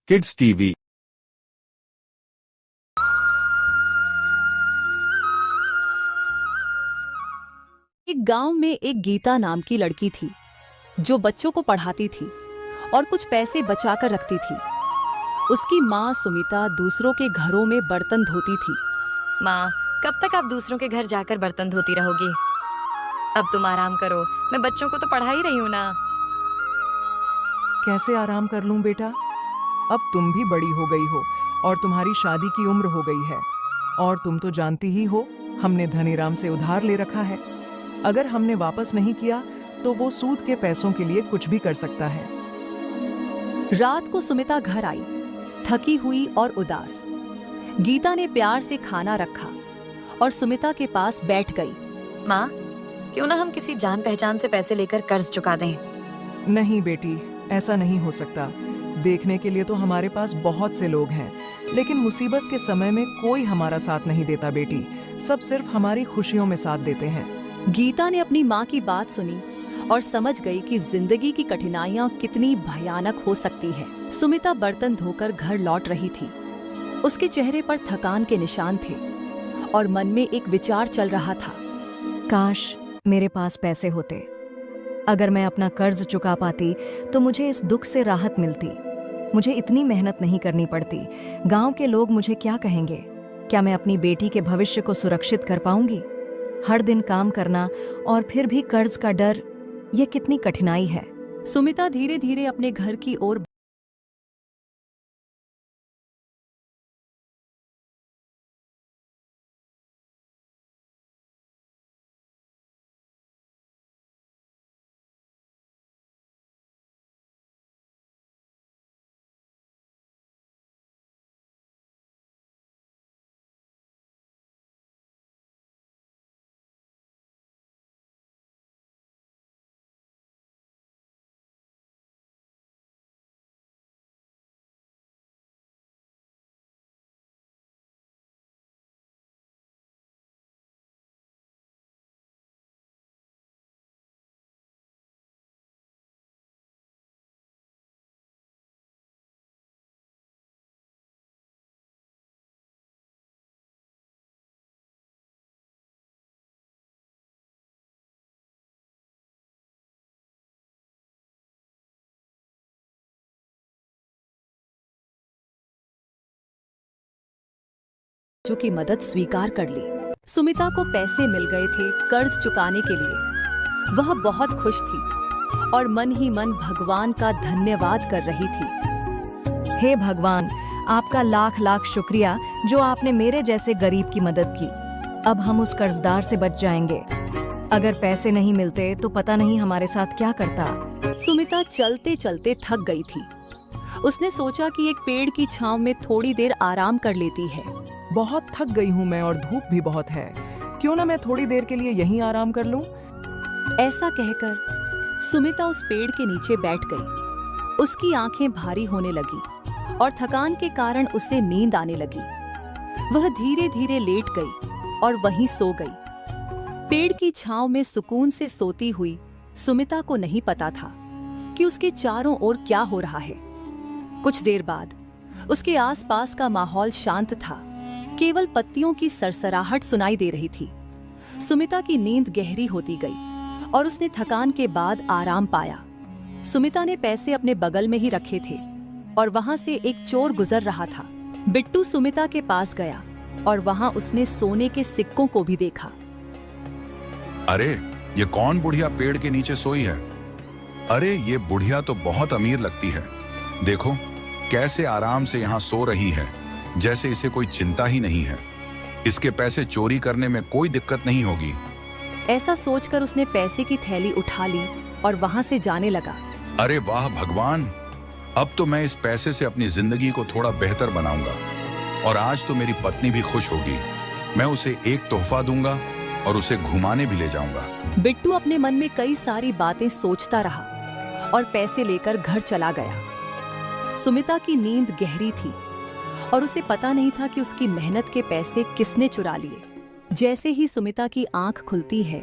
Kids TV. एक गांव में एक गीता नाम की लड़की थी जो बच्चों को पढ़ाती थी और कुछ पैसे बचाकर रखती थी। उसकी माँ सुमिता दूसरों के घरों में बर्तन धोती थी। माँ, कब तक आप दूसरों के घर जाकर बर्तन धोती रहोगी? अब तुम आराम करो, मैं बच्चों को तो पढ़ा ही रही हूँ ना। कैसे आराम कर लूं बेटा? अब तुम भी बड़ी हो गई हो और तुम्हारी शादी की उम्र हो गई है। और तुम तो जानती ही हो, हमने धनीराम से उधार ले रखा है। अगर हमने वापस नहीं किया तो वो सूद के पैसों के लिए कुछ भी कर सकता है। रात को सुमिता घर आई, थकी हुई और उदास। गीता ने प्यार से खाना रखा और सुमिता के पास बैठ गई। माँ, क्यों ना हम किसी जान पहचान से पैसे लेकर कर्ज चुका दें? नहीं बेटी, ऐसा नहीं हो सकता। देखने के लिए तो हमारे पास बहुत से लोग हैं, लेकिन मुसीबत के समय में कोई हमारा साथ नहीं देता बेटी। सब सिर्फ हमारी खुशियों में साथ देते हैं। गीता ने अपनी माँ की बात सुनी और समझ गई कि जिंदगी की कठिनाइयाँ कितनी भयानक हो सकती है। सुमिता बर्तन धोकर घर लौट रही थी। उसके चेहरे पर थकान के निशान थे और मन में एक विचार चल रहा था। काश मेरे पास पैसे होते। अगर मैं अपना कर्ज चुका पाती तो मुझे इस दुख से राहत मिलती। मुझे इतनी मेहनत नहीं करनी पड़ती। गांव के लोग मुझे क्या कहेंगे? क्या मैं अपनी बेटी के भविष्य को सुरक्षित कर पाऊंगी? हर दिन काम करना और फिर भी कर्ज का डर, ये कितनी कठिनाई है। सुमिता धीरे धीरे अपने घर की ओर की मदद स्वीकार कर ली। सुमिता को पैसे मिल गए थे कर्ज चुकाने के लिए। वह बहुत खुश थी और मन ही मन भगवान का धन्यवाद कर रही थी। हे भगवान, आपका लाख लाख शुक्रिया जो आपने मेरे जैसे गरीब की मदद की। अब हम उस कर्जदार से बच जाएंगे। अगर पैसे नहीं मिलते तो पता नहीं हमारे साथ क्या करता। सुमिता चलते चलते थक गई थी। उसने सोचा कि एक पेड़ की छांव में थोड़ी देर आराम कर लेती है। बहुत थक गई हूँ मैं और धूप भी बहुत है। क्यों ना मैं थोड़ी देर के लिए यहीं आराम कर लूं? ऐसा कहकर सुमिता उस पेड़ के नीचे बैठ गई। उसकी आंखें भारी होने लगी और थकान के कारण उसे नींद आने लगी। वह धीरे धीरे लेट गई और वहीं सो गई। पेड़ की छांव में सुकून से सोती हुई सुमिता को नहीं पता था कि उसके चारों ओर क्या हो रहा है। कुछ देर बाद उसके आसपास का माहौल शांत था। केवल पत्तियों की सरसराहट सुनाई दे रही थी। सुमिता की नींद गहरी होती गई और उसने थकान के बाद आराम पाया। सुमिता ने पैसे अपने बगल में ही रखे थे और वहां से एक चोर गुजर रहा था। बिट्टू सुमिता के पास गया और वहां उसने सोने के सिक्कों को भी देखा। अरे, ये कौन बुढ़िया पेड़ के नीचे सोई है? अरे, ये बुढ़िया तो बहुत अमीर लगती है। देखो कैसे आराम से यहाँ सो रही है, जैसे इसे कोई चिंता ही नहीं है। इसके पैसे चोरी करने में कोई दिक्कत नहीं होगी। ऐसा सोचकर उसने पैसे की थैली उठा ली और वहां से जाने लगा। अरे वाह भगवान, अब तो मैं इस पैसे से अपनी जिंदगी को थोड़ा बेहतर बनाऊंगा और आज तो मेरी पत्नी भी खुश होगी। मैं उसे एक तोहफा दूंगा और उसे घुमाने भी ले जाऊंगा। बिट्टू अपने मन में कई सारी बातें सोचता रहा और पैसे लेकर घर चला गया। सुमिता की नींद गहरी थी और उसे पता नहीं था कि उसकी मेहनत के पैसे किसने चुरा लिए। जैसे ही सुमिता की आंख खुलती है,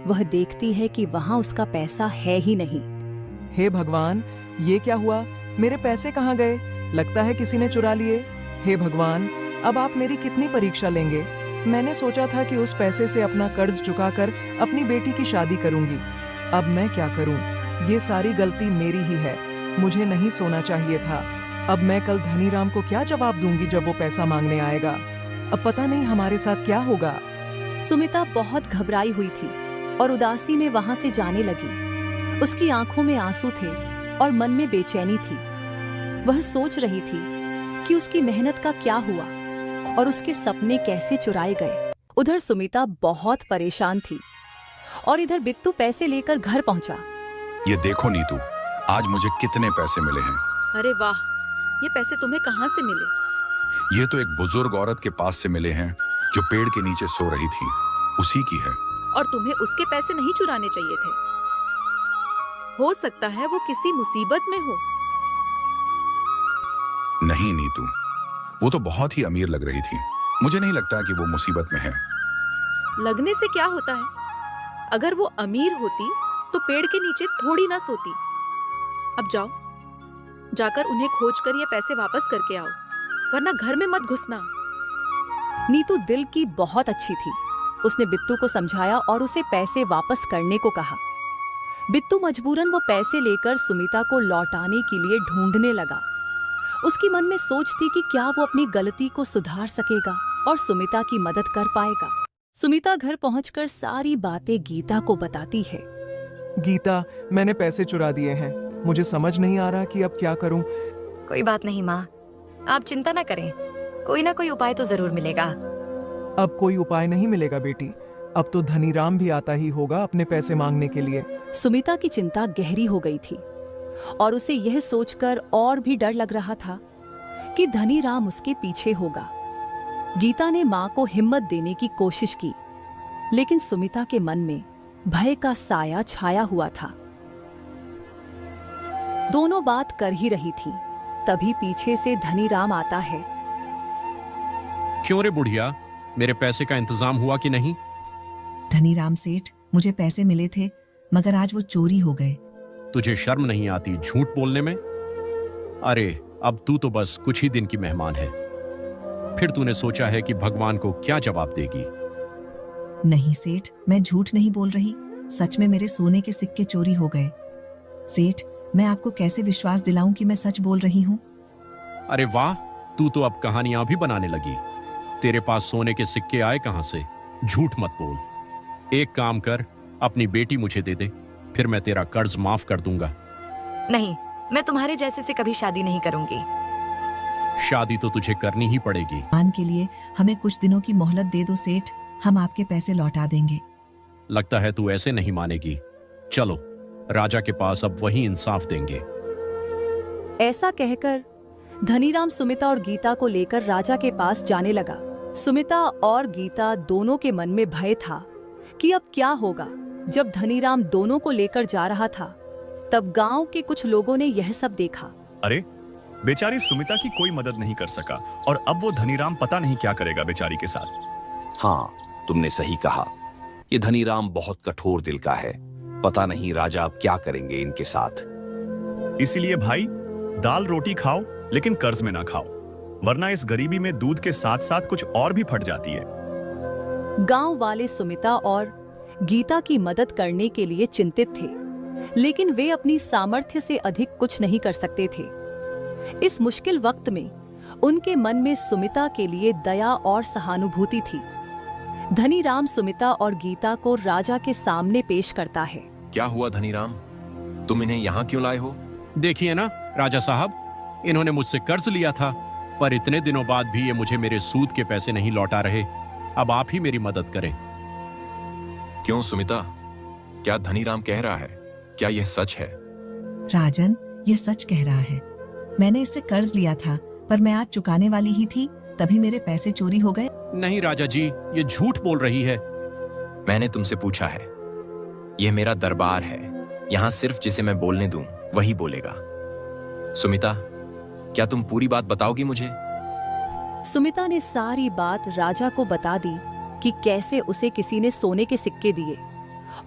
वह देखती है कि वहां उसका पैसा है ही नहीं। हे भगवान, ये क्या हुआ? मेरे पैसे कहाँ गए? लगता है किसी ने चुरा लिए। हे भगवान, अब आप मेरी कितनी परीक्षा लेंगे? मैंने सोचा था कि उस पैसे से अपना कर्ज चुकाकर अपनी बेटी की शादी करूंगी। अब मैं क्या करूं? ये सारी गलती मेरी ही है। मुझे नहीं सोना चाहिए था। अब मैं कल धनीराम को क्या जवाब दूंगी जब वो पैसा मांगने आएगा? अब पता नहीं हमारे साथ क्या होगा। सुमिता बहुत घबराई हुई थी और उदासी में वहां से जाने लगी। उसकी आंखों में आंसू थे और मन में बेचैनी थी। वह सोच रही थी कि उसकी मेहनत का क्या हुआ और उसके सपने कैसे चुराए गए। उधर सुमिता बहुत परेशान थी और इधर बिट्टू पैसे लेकर घर पहुंचा। ये देखो नीतू, आज मुझे कितने पैसे मिले हैं। अरे वाह, ये पैसे तुम्हें कहाँ से मिले? ये तो एक बुजुर्ग औरत के पास से मिले हैं जो पेड़ के नीचे सो रही थी, उसी की है। और तुम्हें उसके पैसे नहीं चुराने चाहिए थे। हो सकता है वो किसी मुसीबत में हो। नहीं नीतू, वो तो बहुत ही अमीर लग रही थी। मुझे नहीं लगता कि वो मुसीबत में है। लगने से क्या होता है? अगर वो अमीर होती तो पेड़ के नीचे थोड़ी ना सोती। अब जाओ, जाकर उन्हें खोजकर ये पैसे वापस करके आओ, वरना घर में मत घुसना। नीतू दिल की बहुत अच्छी थी। उसने बिट्टू को समझाया और उसे पैसे वापस करने को कहा। बिट्टू मजबूरन वो पैसे लेकर सुमिता को लौटाने के लिए ढूंढने लगा। उसकी मन में सोच थी कि क्या वो अपनी गलती को सुधार सकेगा और सुमिता की मदद कर पाएगा। सुमिता घर पहुंचकर सारी बातें गीता को बताती है। गीता, मैंने पैसे चुरा दिए हैं। मुझे समझ नहीं आ रहा कि अब क्या करूं। कोई बात नहीं माँ, आप चिंता ना करें, कोई ना कोई उपाय तो जरूर मिलेगा। अब कोई उपाय नहीं मिलेगा बेटी। अब तो धनीराम भी आता ही होगा अपने पैसे मांगने के लिए। सुमिता की चिंता गहरी हो गई थी और उसे यह सोचकर और भी डर लग रहा था कि धनीराम उसके पीछे होगा। गीता ने मां को हिम्मत देने की कोशिश की, लेकिन सुमिता के मन में भय का साया छाया हुआ था। दोनों बात कर ही रही थी, तभी पीछे से धनीराम आता है। क्यों रे बुढ़िया, मेरे पैसे का इंतजाम हुआ कि नहीं? धनीराम सेठ, मुझे पैसे मिले थे मगर आज वो चोरी हो गए। तुझे शर्म नहीं आती झूठ बोलने में? अरे अब तू तो बस कुछ ही दिन की मेहमान है, फिर तूने सोचा है कि भगवान को क्या जवाब देगी? नहीं सेठ, मैं झूठ नहीं बोल रही। सच में मेरे सोने के सिक्के चोरी हो गए। सेठ, मैं आपको कैसे विश्वास दिलाऊं कि मैं सच बोल रही हूँ? अरे वाह, तू तो अब कहानियां भी बनाने लगी। तेरे पास सोने के सिक्के आए कहां से? झूठ मत बोल। एक काम कर, अपनी बेटी मुझे दे दे, फिर मैं तेरा कर्ज माफ कर दूंगा। नहीं, मैं तुम्हारे जैसे से कभी शादी नहीं करूंगी। शादी तो तुझे करनी ही पड़ेगी। मान के लिए हमें कुछ दिनों की मोहलत दे दो सेठ, हम आपके पैसे लौटा देंगे। लगता है तू ऐसे नहीं मानेगी। चलो, राजा के पास अब वही इंसाफ देंगे। ऐसा कहकर धनीराम सुमिता और गीता को लेकर राजा के पास जाने लगा। सुमिता और गीता दोनों के मन में भय था कि अब क्या होगा। जब धनीराम दोनों को लेकर जा रहा था, तब गांव के कुछ लोगों ने यह सब देखा। अरे, बेचारी सुमिता की कोई मदद नहीं कर सका और अब वो धनीराम पता नहीं क्या करेगा बेचारी के साथ। हाँ, तुमने सही कहा। ये धनीराम बहुत कठोर दिल का है। पता नहीं राजा अब क्या करेंगे इनके साथ। इसीलिए भाई, दाल रोटी खाओ लेकिन कर्ज में ना खाओ, वरना इस गरीबी में दूध के साथ साथ कुछ और भी फट जाती है। गांव वाले सुमिता और गीता की मदद करने के लिए चिंतित थे, लेकिन वे अपनी सामर्थ्य से अधिक कुछ नहीं कर सकते थे। इस मुश्किल वक्त में उनके मन में सुमिता के लिए दया और सहानुभूति थी। धनीराम सुमिता और गीता को राजा के सामने पेश करता है। क्या हुआ धनीराम, तुम इन्हें यहाँ क्यों लाए हो? देखिए ना राजा साहब, इन्होंने मुझसे कर्ज लिया था, पर इतने दिनों बाद भी ये मुझे मेरे सूद के पैसे नहीं लौटा रहे। अब आप ही मेरी मदद करें। क्यों सुमिता, क्या धनीराम कह रहा है? क्या यह सच है? राजन, ये सच कह रहा है। मैंने इससे कर्ज लिया था, पर मैं आज चुकाने वाली ही थी, तभी मेरे पैसे चोरी हो गए। नहीं राजा जी, ये झूठ बोल रही है। मैंने तुमसे पूछा है, यह मेरा दरबार है, यहाँ सिर्फ जिसे मैं बोलने दूं वही बोलेगा। सुमिता, क्या तुम पूरी बात बताओगी मुझे? सुमिता ने सारी बात राजा को बता दी कि कैसे उसे किसी ने सोने के सिक्के दिए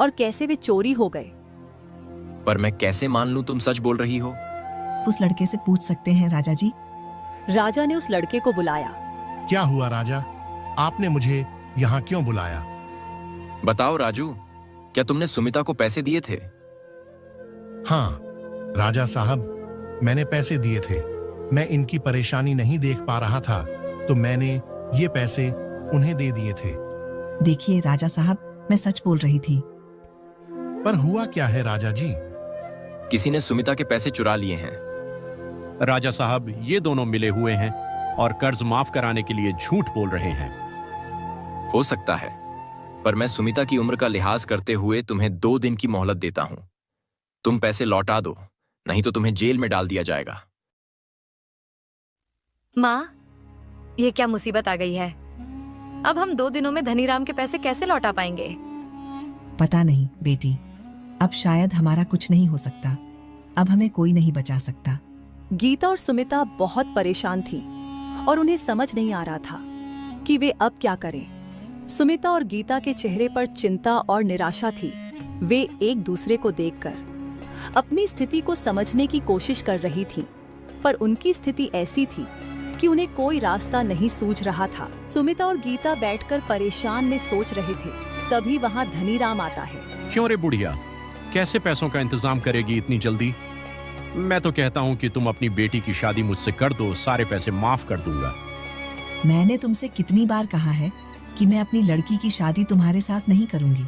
और कैसे वे चोरी हो गए। पर मैं कैसे मान लूं तुम सच बोल रही हो? उस लड़के से पूछ सकते हैं राजा जी। राजा ने उस लड़के को बुलाया। क्या हुआ राजा, आपने मुझे यहाँ क्यों बुलाया? बताओ राजू, क्या तुमने सुमिता को पैसे दिए थे? हाँ राजा साहब, मैंने पैसे दिए थे। मैं इनकी परेशानी नहीं देख पा रहा था तो मैंने ये पैसे उन्हें दे दिए थे। देखिए राजा साहब, मैं सच बोल रही थी। पर हुआ क्या है राजा जी? किसी ने सुमिता के पैसे चुरा लिए हैं। राजा साहब, ये दोनों मिले हुए हैं और कर्ज माफ कराने के लिए झूठ बोल रहे हैं। हो सकता है, पर मैं सुमिता की उम्र का लिहाज करते हुए तुम्हें 2 दिन की मोहलत देता हूं। तुम पैसे लौटा दो, नहीं तो तुम्हें जेल में डाल दिया जाएगा। माँ, ये क्या मुसीबत आ गई है? अब हम 2 दिनों में धनीराम के पैसे कैसे लौटा पाएंगे? पता नहीं बेटी, अब शायद हमारा कुछ नहीं हो सकता। अब हमें कोई नहीं बचा सकता। गीता और सुमिता बहुत परेशान थी और उन्हें समझ नहीं आ रहा था कि वे अब क्या करें। सुमिता और गीता के चेहरे पर चिंता और निराशा थी। वे एक दूसरे को देखकर अपनी स्थिति को समझने की कोशिश कर रही थीं, पर उनकी स्थिति ऐसी थी कि उन्हें कोई रास्ता नहीं सूझ रहा था। सुमिता और गीता बैठकर परेशान में सोच रहे थे, तभी वहां धनीराम आता है। क्यों रे बुढ़िया, कैसे पैसों का इंतजाम करेगी इतनी जल्दी? मैं तो कहता हूँ कि तुम अपनी बेटी की शादी मुझसे कर दो, सारे पैसे माफ कर दूंगा। मैंने तुमसे कितनी बार कहा है कि मैं अपनी लड़की की शादी तुम्हारे साथ नहीं करूंगी।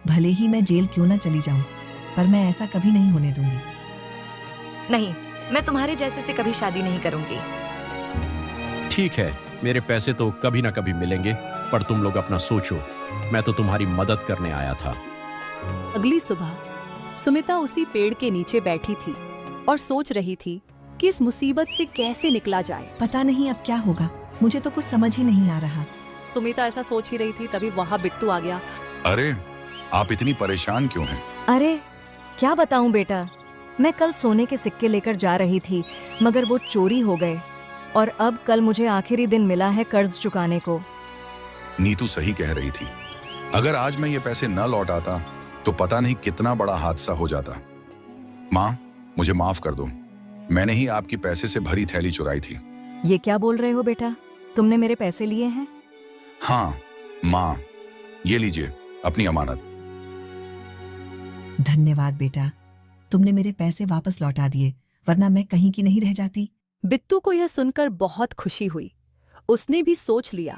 भले ही मैं जेल क्यों ना चली जाऊं, पर मैं ऐसा कभी नहीं होने दूंगी। नहीं, मैं तुम्हारे जैसे से कभी शादी नहीं करूंगी। ठीक है, मेरे पैसे तो कभी ना कभी मिलेंगे, पर तुम लोग अपना सोचो। मैं तो तुम्हारी मदद करने आया था। अगली सुबह सुमिता उसी पेड़ के नीचे बैठी थी और सोच रही थी कि इस मुसीबत से कैसे निकला जाए। पता नहीं अब क्या होगा, मुझे तो कुछ समझ ही नहीं आ रहा। सुमिता ऐसा सोच ही रही थी, तभी वहां बिट्टू आ गया। अरे, आप इतनी परेशान क्यों हैं? अरे क्या बताऊं बेटा, मैं कल सोने के सिक्के लेकर जा रही थी, मगर वो चोरी हो गए और अब कल मुझे आखिरी दिन मिला है कर्ज चुकाने को। नीतू सही कह रही थी। अगर आज मैं ये पैसे न लौटाता तो पता नहीं कितना बड़ा हादसा हो जाता। माँ, मुझे माफ कर दो। मैंने ही आपकी पैसे से भरी थैली चुराई थी। ये क्या बोल रहे हो बेटा, तुमने मेरे पैसे लिए हैं? हाँ माँ, ये लीजिए अपनी अमानत। धन्यवाद बेटा, तुमने मेरे पैसे वापस लौटा दिए, वरना मैं कहीं की नहीं रह जाती। बिट्टू को यह सुनकर बहुत खुशी हुई। उसने भी सोच लिया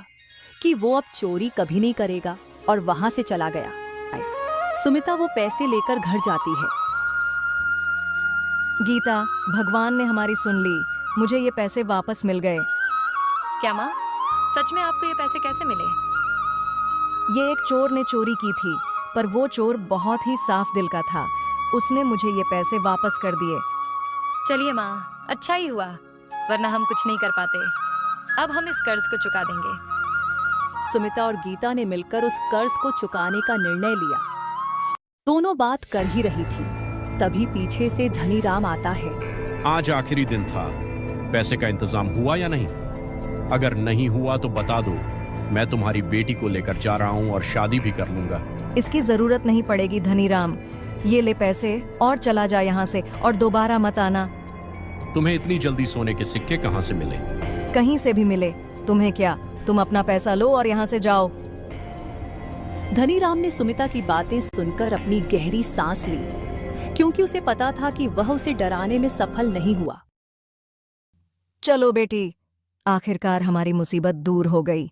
कि वो अब चोरी कभी नहीं करेगा और वहां से चला गया। सुमिता वो पैसे लेकर घर जाती है। गीता, भगवान ने हमारी सुन ली, मुझे ये पैसे वापस मिल गए। क्या माँ, सच में आपको ये पैसे कैसे मिले? ये एक चोर ने चोरी की थी, पर वो चोर बहुत ही साफ दिल का था। उसने मुझे ये पैसे वापस कर दिए। चलिए माँ, अच्छा ही हुआ, वरना हम कुछ नहीं कर पाते। अब हम इस कर्ज को चुका देंगे। सुमिता और गीता ने मिलकर उस कर्ज को चुकाने का निर्णय लिया। दोनों बात कर ही रही थी, तभी पीछे से धनीराम आता है। आज आखिरी दिन था, पैसे का इंतजाम हुआ या नहीं? अगर नहीं हुआ तो बता दो, मैं तुम्हारी बेटी को लेकर जा रहा हूँ और शादी भी कर लूंगा। इसकी जरूरत नहीं पड़ेगी धनीराम, ये ले पैसे और चला जा यहाँ से और दोबारा मत आना। तुम्हें इतनी जल्दी सोने के सिक्के कहाँ से मिले? कहीं से भी मिले, तुम्हें क्या, तुम अपना पैसा लो और यहाँ से जाओ। धनीराम ने सुमिता की बातें सुनकर अपनी गहरी सांस ली, क्योंकि उसे पता था कि वह उसे डराने में सफल नहीं हुआ। चलो बेटी, आखिरकार हमारी मुसीबत दूर हो गई।